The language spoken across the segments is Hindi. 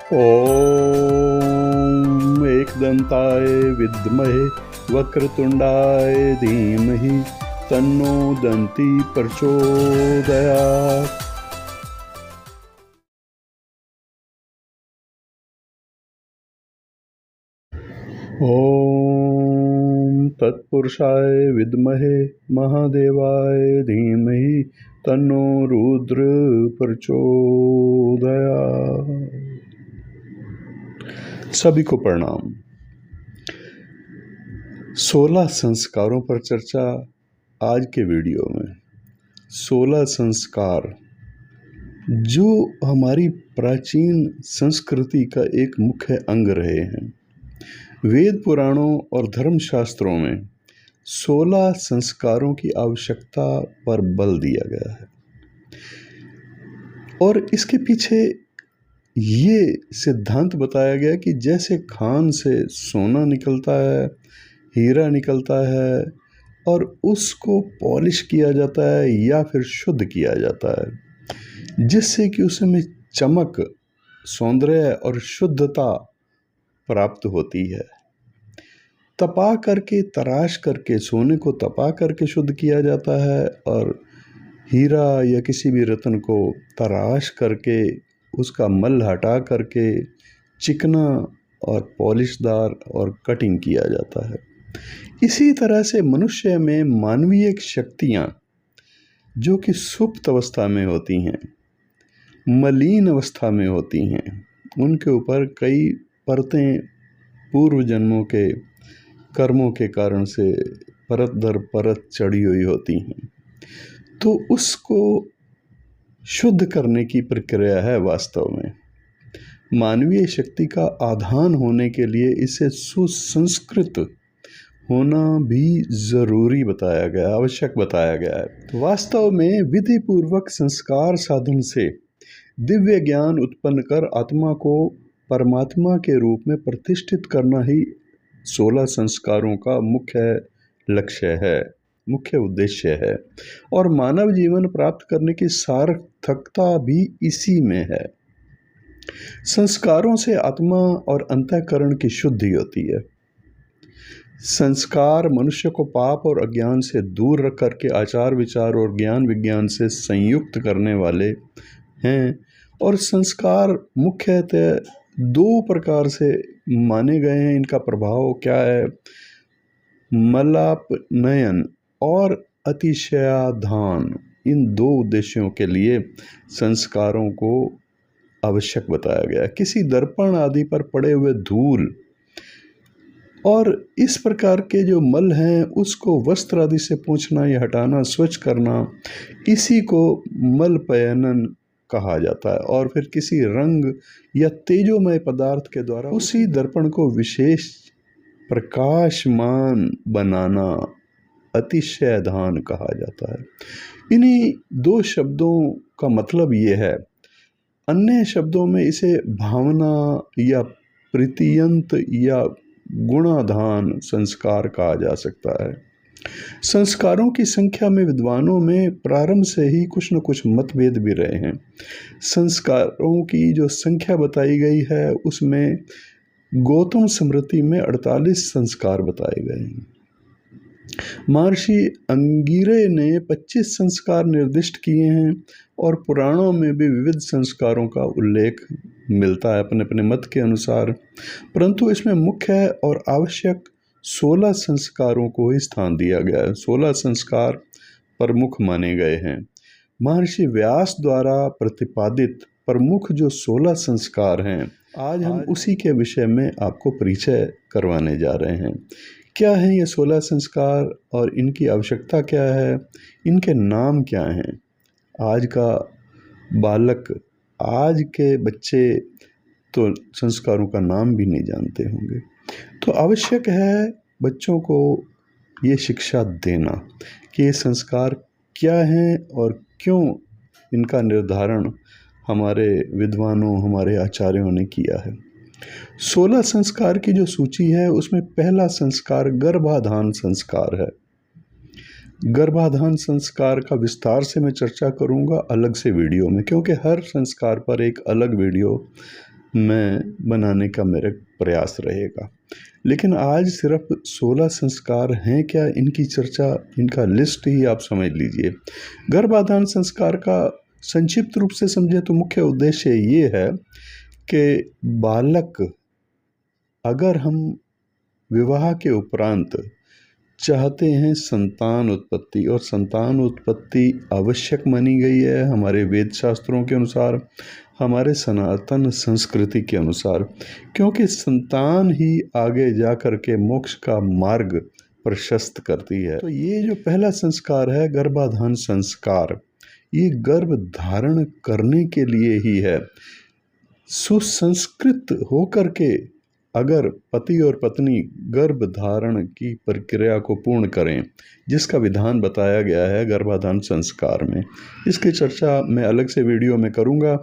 ॐ एकदन्ताय विद्महे वक्रतुण्डाय धीमहि तन्नो दन्ती प्रचोदयात्। ॐ तत्पुरुषाय विद्महे महादेवाय धीमहि तन्नो रुद्र प्रचोदयात्। सभी को प्रणाम। 16 संस्कारों पर चर्चा आज के वीडियो में। 16 संस्कार जो हमारी प्राचीन संस्कृति का एक मुख्य अंग रहे हैं। वेद पुराणों और धर्मशास्त्रों में 16 संस्कारों की आवश्यकता पर बल दिया गया है और इसके पीछे ये सिद्धांत बताया गया कि जैसे खान से सोना निकलता है, हीरा निकलता है और उसको पॉलिश किया जाता है या फिर शुद्ध किया जाता है, जिससे कि उसमें चमक, सौंदर्य और शुद्धता प्राप्त होती है। तपा करके, तराश करके, सोने को तपा करके शुद्ध किया जाता है और हीरा या किसी भी रत्न को तराश करके उसका मल हटा करके चिकना और पॉलिशदार और कटिंग किया जाता है। इसी तरह से मनुष्य में मानवीय शक्तियाँ जो कि सुप्त अवस्था में होती हैं, मलीन अवस्था में होती हैं, उनके ऊपर कई परतें पूर्व जन्मों के कर्मों के कारण से परत दर परत चढ़ी हुई होती हैं। तो उसको शुद्ध करने की प्रक्रिया है। वास्तव में मानवीय शक्ति का आधान होने के लिए इसे सुसंस्कृत होना भी जरूरी बताया गया, आवश्यक बताया गया है। वास्तव में विधि पूर्वक संस्कार साधन से दिव्य ज्ञान उत्पन्न कर आत्मा को परमात्मा के रूप में प्रतिष्ठित करना ही 16 संस्कारों का मुख्य लक्ष्य है, मुख्य उद्देश्य है और मानव जीवन प्राप्त करने की सार्थकता भी इसी में है। संस्कारों से आत्मा और अंतःकरण की शुद्धि होती है। संस्कार मनुष्य को पाप और अज्ञान से दूर रख करके आचार विचार और ज्ञान विज्ञान से संयुक्त करने वाले हैं और संस्कार मुख्यतः 2 प्रकार से माने गए हैं। इनका प्रभाव क्या है? मलापनयन और अतिशयाधान। इन 2 उद्देश्यों के लिए संस्कारों को आवश्यक बताया गया। किसी दर्पण आदि पर पड़े हुए धूल और इस प्रकार के जो मल हैं उसको वस्त्र आदि से पोंछना या हटाना, स्वच्छ करना, इसी को मलपयनन कहा जाता है। और फिर किसी रंग या तेजोमय पदार्थ के द्वारा उसी दर्पण को विशेष प्रकाशमान बनाना अतिशयधान कहा जाता है। इन्हीं 2 शब्दों का मतलब ये है। अन्य शब्दों में इसे भावना या प्रीतियंत या गुणाधान संस्कार कहा जा सकता है। संस्कारों की संख्या में विद्वानों में प्रारंभ से ही कुछ न कुछ मतभेद भी रहे हैं। संस्कारों की जो संख्या बताई गई है उसमें गौतम स्मृति में 48 संस्कार बताए गए हैं। महर्षि अंगिरे ने 25 संस्कार निर्दिष्ट किए हैं और पुराणों में भी विविध संस्कारों का उल्लेख मिलता है अपने अपने मत के अनुसार, परंतु इसमें मुख्य और आवश्यक 16 संस्कारों को ही स्थान दिया गया है। 16 संस्कार प्रमुख माने गए हैं। महर्षि व्यास द्वारा प्रतिपादित प्रमुख जो 16 संस्कार हैं, आज हम उसी के विषय में आपको परिचय करवाने जा रहे हैं। क्या हैं ये 16 संस्कार और इनकी आवश्यकता क्या है, इनके नाम क्या हैं? आज का बालक, आज के बच्चे तो संस्कारों का नाम भी नहीं जानते होंगे। तो आवश्यक है बच्चों को ये शिक्षा देना कि ये संस्कार क्या हैं और क्यों इनका निर्धारण हमारे विद्वानों, हमारे आचार्यों ने किया है। 16 संस्कार की जो सूची है उसमें पहला संस्कार गर्भाधान संस्कार है। गर्भाधान संस्कार का विस्तार से मैं चर्चा करूंगा अलग से वीडियो में, क्योंकि हर संस्कार पर एक अलग वीडियो मैं बनाने का मेरा प्रयास रहेगा। लेकिन आज सिर्फ 16 संस्कार हैं क्या, इनकी चर्चा, इनका लिस्ट ही आप समझ लीजिए। गर्भाधान संस्कार का संक्षिप्त रूप से समझे तो मुख्य उद्देश्य ये है कि बालक, अगर हम विवाह के उपरांत चाहते हैं संतान उत्पत्ति, और संतान उत्पत्ति आवश्यक मानी गई है हमारे वेद शास्त्रों के अनुसार, हमारे सनातन संस्कृति के अनुसार, क्योंकि संतान ही आगे जा कर के मोक्ष का मार्ग प्रशस्त करती है। तो ये जो पहला संस्कार है गर्भाधान संस्कार, ये गर्भ धारण करने के लिए ही है। सुसंस्कृत होकर के अगर पति और पत्नी गर्भ धारण की प्रक्रिया को पूर्ण करें, जिसका विधान बताया गया है गर्भाधान संस्कार में, इसकी चर्चा मैं अलग से वीडियो में करूंगा।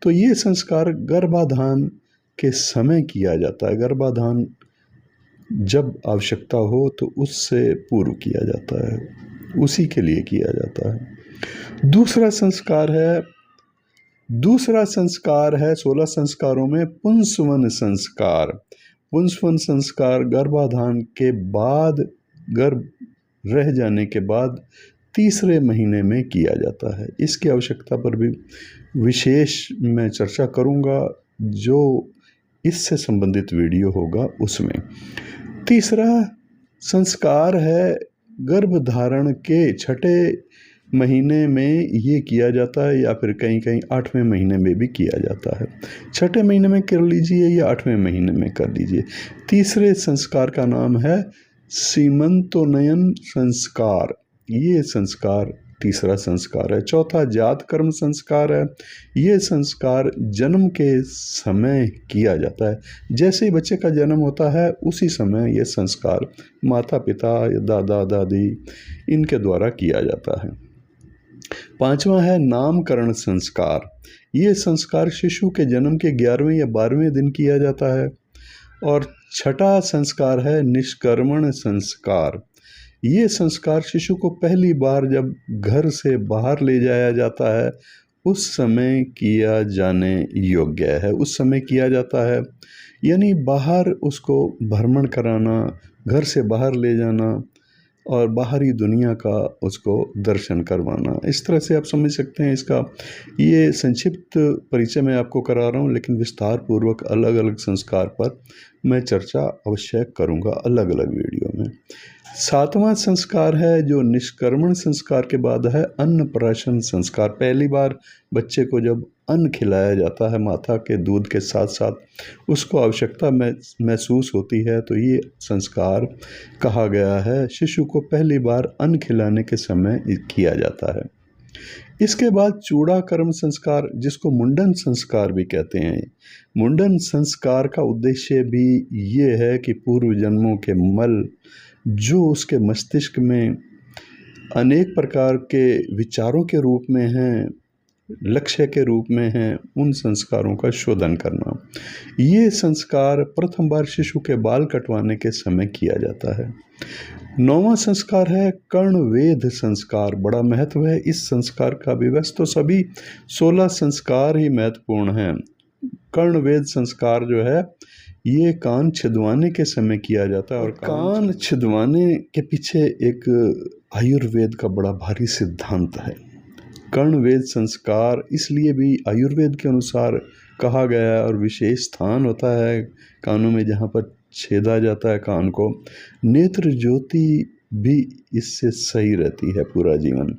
तो ये संस्कार गर्भाधान के समय किया जाता है। गर्भाधान जब आवश्यकता हो तो उससे पूर्व किया जाता है, उसी के लिए किया जाता है। दूसरा संस्कार है 16 संस्कारों में पुंसवन संस्कार। पुंसवन संस्कार गर्भाधान के बाद, गर्भ रह जाने के बाद तीसरे महीने में किया जाता है। इसकी आवश्यकता पर भी विशेष मैं चर्चा करूंगा, जो इससे संबंधित वीडियो होगा उसमें। तीसरा संस्कार है गर्भधारण के 6ठे महीने में ये किया जाता है, या फिर कहीं कहीं 8वें महीने में भी किया जाता है। 6ठे महीने में कर लीजिए या 8वें महीने में कर लीजिए। तीसरे संस्कार का नाम है सीमंतोन्नयन संस्कार। ये संस्कार तीसरा संस्कार है। चौथा जात कर्म संस्कार है। ये संस्कार जन्म के समय किया जाता है। जैसे ही बच्चे का जन्म होता है उसी समय ये संस्कार माता पिता या दादा दादी इनके द्वारा किया जाता है। पांचवा है नामकरण संस्कार। ये संस्कार शिशु के जन्म के 11वें या 12वें दिन किया जाता है। और छठा संस्कार है निष्कर्मण संस्कार। ये संस्कार शिशु को पहली बार जब घर से बाहर ले जाया जाता है उस समय किया जाने योग्य है, उस समय किया जाता है। यानी बाहर उसको भ्रमण कराना, घर से बाहर ले जाना और बाहरी दुनिया का उसको दर्शन करवाना, इस तरह से आप समझ सकते हैं। इसका ये संक्षिप्त परिचय मैं आपको करा रहा हूँ, लेकिन विस्तार पूर्वक अलग अलग संस्कार पर मैं चर्चा अवश्य करूँगा अलग अलग वीडियो में। सातवां संस्कार है जो निष्कर्मण संस्कार के बाद है अन्नप्राशन संस्कार। पहली बार बच्चे को जब अन्न खिलाया जाता है माता के दूध के साथ साथ उसको आवश्यकता महसूस होती है, तो ये संस्कार कहा गया है शिशु को पहली बार अन्न खिलाने के समय किया जाता है। इसके बाद चूड़ाकर्म संस्कार, जिसको मुंडन संस्कार भी कहते हैं। मुंडन संस्कार का उद्देश्य भी ये है कि पूर्व जन्मों के मल जो उसके मस्तिष्क में अनेक प्रकार के विचारों के रूप में हैं, लक्ष्य के रूप में हैं, उन संस्कारों का शोधन करना। ये संस्कार प्रथम बार शिशु के बाल कटवाने के समय किया जाता है। 9वां संस्कार है कर्णवेध संस्कार। बड़ा महत्व है इस संस्कार का भी। वैसे तो सभी 16 संस्कार ही महत्वपूर्ण हैं। कर्णवेध संस्कार जो है ये कान छिदवाने के समय किया जाता है, और कान छिदवाने के पीछे एक आयुर्वेद का बड़ा भारी सिद्धांत है। कर्णवेद संस्कार इसलिए भी आयुर्वेद के अनुसार कहा गया है, और विशेष स्थान होता है कानों में जहाँ पर छेदा जाता है कान को। नेत्र ज्योति भी इससे सही रहती है पूरा जीवन।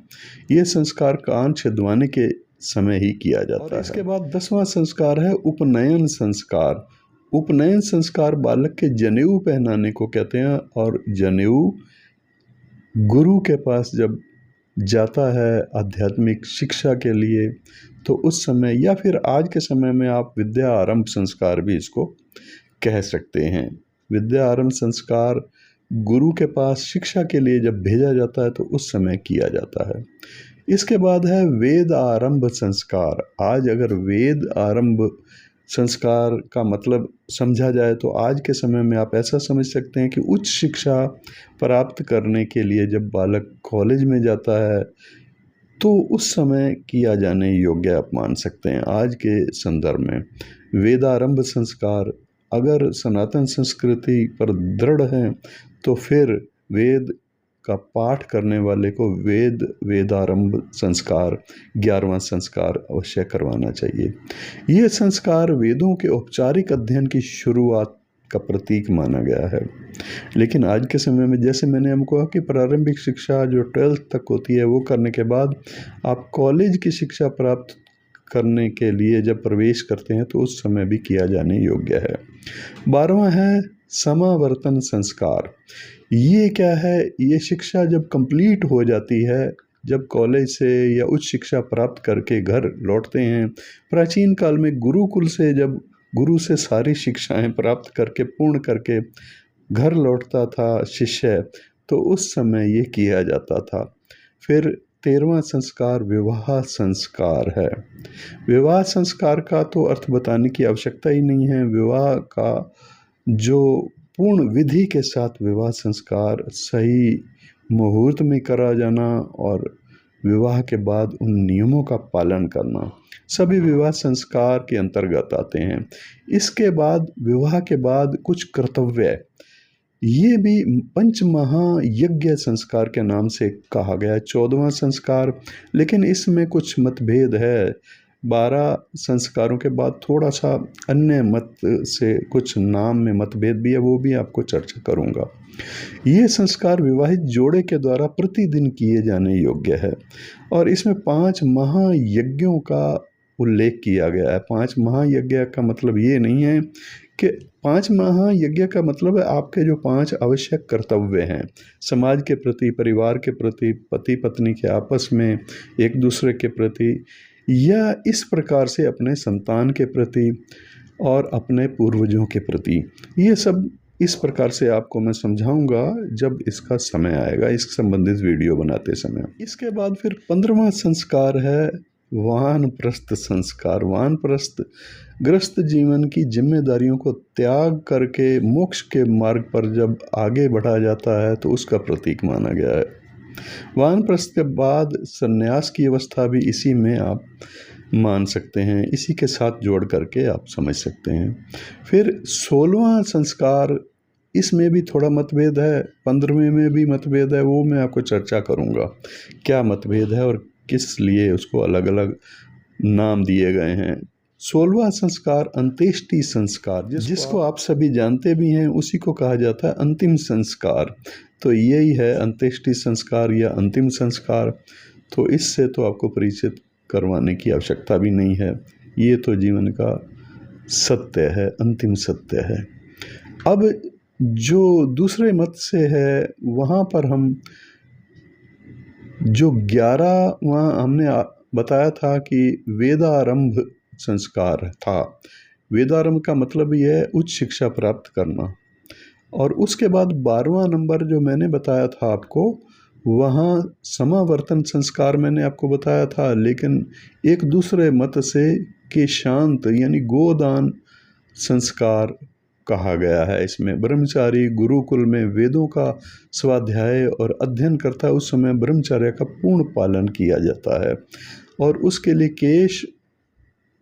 ये संस्कार कान छिदवाने के समय ही किया जाता है। इसके बाद 10वां संस्कार है उपनयन संस्कार। उपनयन संस्कार बालक के जनेऊ पहनाने को कहते हैं, और जनेऊ गुरु के पास जब जाता है आध्यात्मिक शिक्षा के लिए तो उस समय, या फिर आज के समय में आप विद्या आरंभ संस्कार भी इसको कह सकते हैं। विद्या आरंभ संस्कार गुरु के पास शिक्षा के लिए जब भेजा जाता है तो उस समय किया जाता है। इसके बाद है वेद आरंभ संस्कार। आज अगर वेद आरंभ संस्कार का मतलब समझा जाए तो आज के समय में आप ऐसा समझ सकते हैं कि उच्च शिक्षा प्राप्त करने के लिए जब बालक कॉलेज में जाता है तो उस समय किया जाने योग्य आप मान सकते हैं आज के संदर्भ में। वेदारंभ संस्कार, अगर सनातन संस्कृति पर दृढ़ हैं तो फिर वेद का पाठ करने वाले को वेदारंभ संस्कार 11वां संस्कार अवश्य करवाना चाहिए। ये संस्कार वेदों के औपचारिक अध्ययन की शुरुआत का प्रतीक माना गया है। लेकिन आज के समय में, जैसे मैंने हमको कहा कि प्रारंभिक शिक्षा जो 12th तक होती है वो करने के बाद आप कॉलेज की शिक्षा प्राप्त करने के लिए जब प्रवेश करते हैं तो उस समय भी किया जाने योग्य है। 12वां है समावर्तन संस्कार। ये क्या है? ये शिक्षा जब कंप्लीट हो जाती है, जब कॉलेज से या उच्च शिक्षा प्राप्त करके घर लौटते हैं, प्राचीन काल में गुरुकुल से जब गुरु से सारी शिक्षाएं प्राप्त करके पूर्ण करके घर लौटता था शिष्य, तो उस समय ये किया जाता था। फिर 13वां संस्कार विवाह संस्कार है। विवाह संस्कार का तो अर्थ बताने की आवश्यकता ही नहीं है। विवाह का जो पूर्ण विधि के साथ विवाह संस्कार सही मुहूर्त में करा जाना और विवाह के बाद उन नियमों का पालन करना, सभी विवाह संस्कार के अंतर्गत आते हैं। इसके बाद विवाह के बाद कुछ कर्तव्य, ये भी पंचमहायज्ञ संस्कार के नाम से कहा गया है। 14वां संस्कार, लेकिन इसमें कुछ मतभेद है। 12 संस्कारों के बाद थोड़ा सा अन्य मत से कुछ नाम में मतभेद भी है, वो भी आपको चर्चा करूंगा। ये संस्कार विवाहित जोड़े के द्वारा प्रतिदिन किए जाने योग्य है और इसमें 5 महायज्ञों का उल्लेख किया गया है। 5 महायज्ञ का मतलब ये नहीं है कि 5 महायज्ञ का मतलब है आपके जो 5 आवश्यक कर्तव्य हैं समाज के प्रति, परिवार के प्रति, पति पत्नी के आपस में, एक दूसरे के प्रति, या इस प्रकार से अपने संतान के प्रति और अपने पूर्वजों के प्रति। ये सब इस प्रकार से आपको मैं समझाऊंगा जब इसका समय आएगा, इस संबंधित वीडियो बनाते समय। इसके बाद फिर 15वां संस्कार है वानप्रस्थ संस्कार। वानप्रस्थ गृहस्थ जीवन की जिम्मेदारियों को त्याग करके मोक्ष के मार्ग पर जब आगे बढ़ा जाता है तो उसका प्रतीक माना गया है। वानप्रस्थ के बाद संन्यास की अवस्था भी इसी में आप मान सकते हैं, इसी के साथ जोड़ करके आप समझ सकते हैं। फिर 16वां संस्कार, इसमें भी थोड़ा मतभेद है, 15वें में भी मतभेद है, वो मैं आपको चर्चा करूंगा क्या मतभेद है और किस लिए उसको अलग अलग नाम दिए गए हैं। 16वां संस्कार अंत्येष्टि संस्कार, जिसको आप सभी जानते भी हैं, उसी को कहा जाता है अंतिम संस्कार। तो यही है अंत्येष्टि संस्कार या अंतिम संस्कार। तो इससे तो आपको परिचित करवाने की आवश्यकता भी नहीं है, ये तो जीवन का सत्य है, अंतिम सत्य है। अब जो दूसरे मत से है वहाँ पर हम जो 11वां हमने बताया था कि वेदारंभ संस्कार था। वेदारंभ का मतलब यह है उच्च शिक्षा प्राप्त करना, और उसके बाद 12वां नंबर जो मैंने बताया था आपको, वहाँ समावर्तन संस्कार मैंने आपको बताया था, लेकिन एक दूसरे मत से कि शांत यानी गोदान संस्कार कहा गया है। इसमें ब्रह्मचारी गुरुकुल में वेदों का स्वाध्याय और अध्ययन करता है, उस समय ब्रह्मचर्य का पूर्ण पालन किया जाता है और उसके लिए केश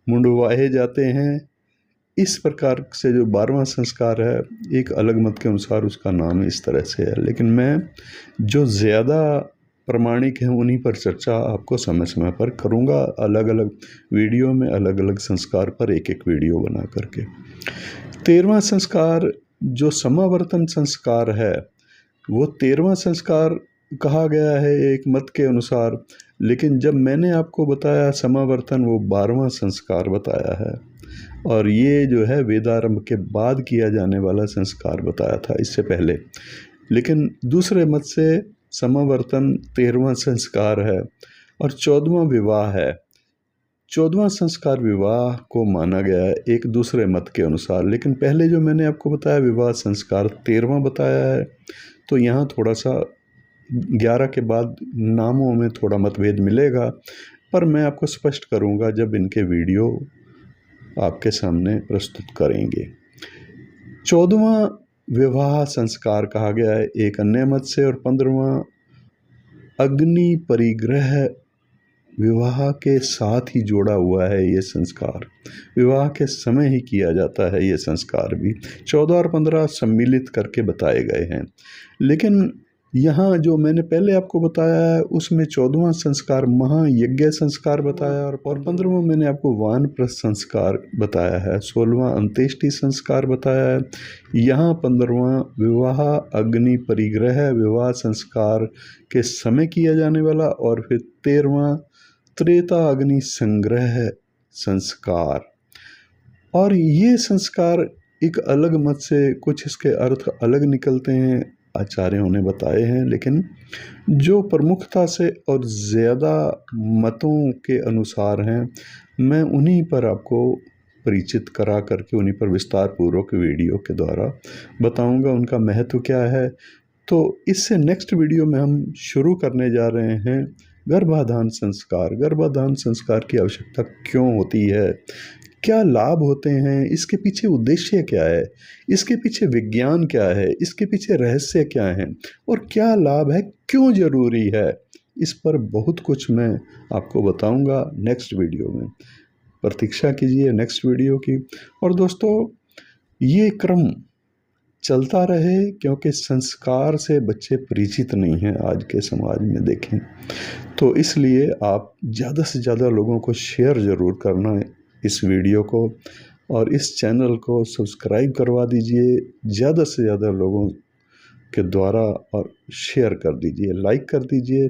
मुंडवाए जाते हैं। इस प्रकार से जो 12वां संस्कार है, एक अलग मत के अनुसार उसका नाम इस तरह से है, लेकिन मैं जो ज़्यादा प्रमाणिक हैं उन्हीं पर चर्चा आपको समय समय पर करूँगा, अलग अलग वीडियो में अलग अलग संस्कार पर एक एक वीडियो बना करके। 13वां संस्कार जो समावर्तन संस्कार है, वो 13वां संस्कार कहा गया है एक मत के अनुसार, लेकिन जब मैंने आपको बताया समावर्तन, वो 12वां संस्कार बताया है और ये जो है वेदारंभ के बाद किया जाने वाला संस्कार बताया था इससे पहले। लेकिन दूसरे मत से समावर्तन 13वां संस्कार है और 14वां विवाह है। 14वां संस्कार विवाह को माना गया है एक दूसरे मत के अनुसार, लेकिन पहले जो मैंने आपको बताया विवाह संस्कार 13वां बताया है। तो यहाँ थोड़ा सा 11 के बाद नामों में थोड़ा मतभेद मिलेगा, पर मैं आपको स्पष्ट करूँगा जब इनके वीडियो आपके सामने प्रस्तुत करेंगे। 14वां विवाह संस्कार कहा गया है एक अन्य मत से, और 15वां अग्नि परिग्रह विवाह के साथ ही जोड़ा हुआ है ये संस्कार, विवाह के समय ही किया जाता है ये संस्कार भी। 14 और 15 सम्मिलित करके बताए गए हैं, लेकिन यहाँ जो मैंने पहले आपको बताया है उसमें 14वां संस्कार महायज्ञ संस्कार बताया और 15वां मैंने आपको वानप्रस्थ संस्कार बताया है, 16वां अंत्येष्टि संस्कार बताया है। यहाँ 15वां विवाह अग्नि परिग्रह विवाह संस्कार के समय किया जाने वाला, और फिर 13वां त्रेता अग्नि संग्रह संस्कार। और ये संस्कार एक अलग मत से कुछ इसके अर्थ अलग निकलते हैं, आचार्यों ने बताए हैं, लेकिन जो प्रमुखता से और ज़्यादा मतों के अनुसार हैं मैं उन्हीं पर आपको परिचित करा करके उन्हीं पर विस्तार पूर्वक वीडियो के द्वारा बताऊंगा उनका महत्व क्या है। तो इससे नेक्स्ट वीडियो में हम शुरू करने जा रहे हैं गर्भाधान संस्कार। गर्भाधान संस्कार की आवश्यकता क्यों होती है, क्या लाभ होते हैं, इसके पीछे उद्देश्य क्या है, इसके पीछे विज्ञान क्या है, इसके पीछे रहस्य क्या है और क्या लाभ है, क्यों जरूरी है, इस पर बहुत कुछ मैं आपको बताऊंगा नेक्स्ट वीडियो में। प्रतीक्षा कीजिए नेक्स्ट वीडियो की। और दोस्तों ये क्रम चलता रहे, क्योंकि संस्कार से बच्चे परिचित नहीं हैं आज के समाज में देखें तो, इसलिए आप ज़्यादा से ज़्यादा लोगों को शेयर ज़रूर करना है इस वीडियो को, और इस चैनल को सब्सक्राइब करवा दीजिए ज़्यादा से ज़्यादा लोगों के द्वारा, और शेयर कर दीजिए, लाइक कर दीजिए,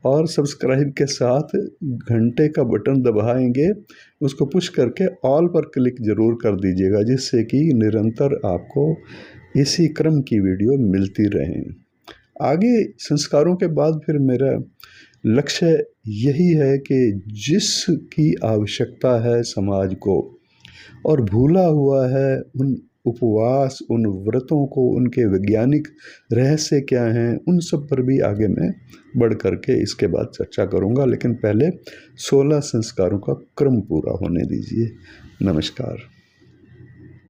और सब्सक्राइब के साथ घंटे का बटन दबाएंगे उसको पुश करके ऑल पर क्लिक ज़रूर कर दीजिएगा, जिससे कि निरंतर आपको इसी क्रम की वीडियो मिलती रहें। आगे संस्कारों के बाद फिर मेरा लक्ष्य यही है कि जिसकी आवश्यकता है समाज को और भूला हुआ है उन उपवास, उन व्रतों को, उनके वैज्ञानिक रहस्य क्या हैं, उन सब पर भी आगे मैं बढ़ करके इसके बाद चर्चा करूंगा, लेकिन पहले 16 संस्कारों का क्रम पूरा होने दीजिए। नमस्कार।